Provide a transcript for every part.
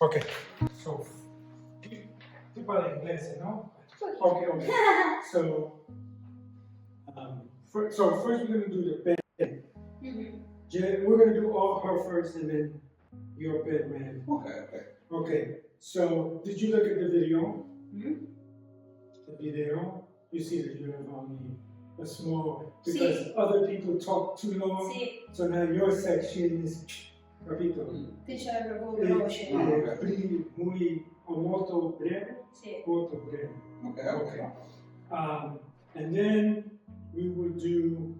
Okay, so tu parli inglese, no? Okay, okay. So, first we're going to do the bed. We're going to do all her first and then your bed, man. Okay. Okay, so did you look at the video? The video? You see that you have only a small, because other people talk too long, so now your section is, capito? Ti c'è proprio veloce. Molto breve? Sì. Molto breve. Okay. And then we will do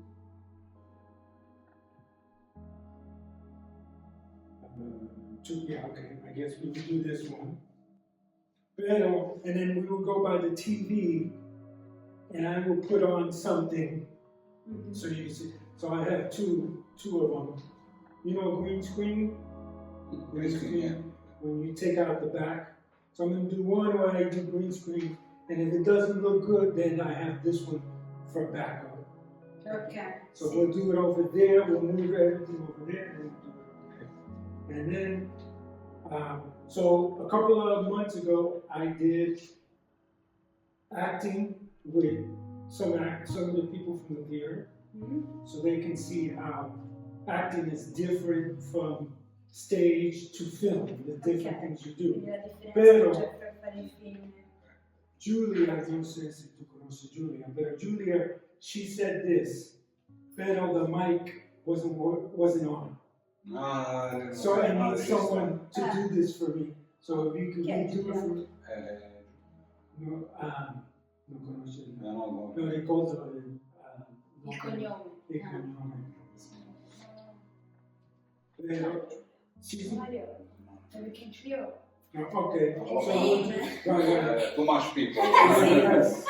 I guess we will do this one. Pero, and then we will go by the TV and I will put on something so you can see. So I have two of them. You know green screen? Green screen, yeah. When you take out the back. So I'm going to do one where I do green screen, and if it doesn't look good, then I have this one for backup. Okay. So we'll do it over there, we'll move everything over there, and we'll do it over there. And then, so a couple of months ago, I did acting with some of the people from the theater, so they can see how acting is different from stage to film, the different things you do. Pero Julia, I don't say si tu conosci Julia, but Julia, she said this, pero the mic wasn't on. So I need someone to do this for me. So if you could do it for me. Non conosci. Non ricordo il cognome. Il cognome. Pero Perché io. Okay. Too much people. Yes.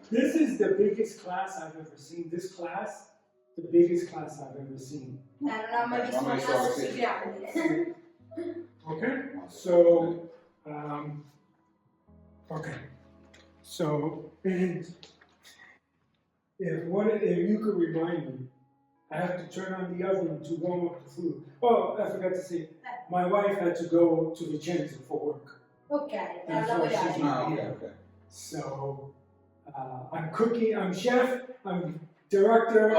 This is the biggest class I've ever seen. This class, the biggest class I've ever seen. Non ho mai visto una classe così grande. Okay. So, okay. So, and if you could remind me, I have to turn on the oven to warm up the food. Oh, I forgot to say, my wife had to go to Vicenza for work. Okay, And so she's not here. Okay. So, I'm cooking, I'm chef, I'm director.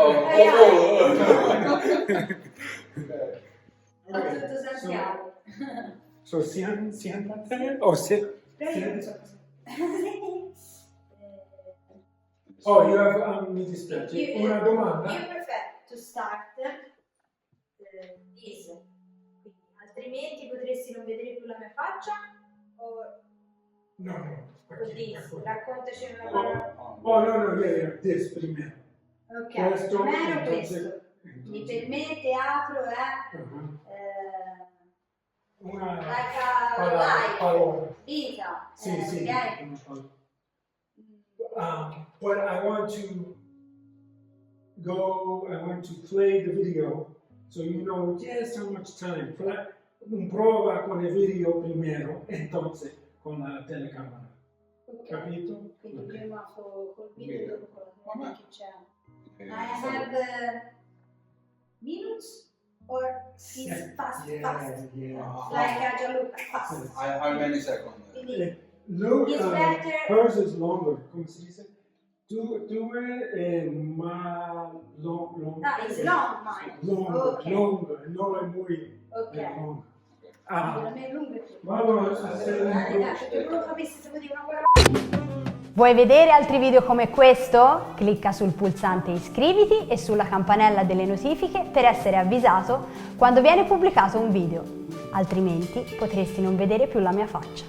Tutto Santiago. So, siéntate? Oh, Oh, you have, mi dispiace, una domanda? You prefer to start this, altrimenti potresti non vedere più la mia faccia? O No. così, raccontaci una parola. Oh, no, yeah, this primero. Ok, Questo, primero entonces, questo. Per me teatro è una like a life, vita. Sì. Ok? But I want to play the video so you know just how much time. Prova con il video primero, entonces con la telecamera. Okay. Capito? Quindi prima col video e dopo con la che c'è. Okay. I have minutes or is fast? Yeah. Like Gianluca, fast. How many seconds? Quindi Look, it's better. hers is longer. Come se dice? Due ma long. It's long mine. Longer. No è muy Ok. long. La mia è lunga. Vado. Non capissi se vuoi dire una parola. Vuoi vedere altri video come questo? Clicca sul pulsante iscriviti e sulla campanella delle notifiche per essere avvisato quando viene pubblicato un video, altrimenti potresti non vedere più la mia faccia.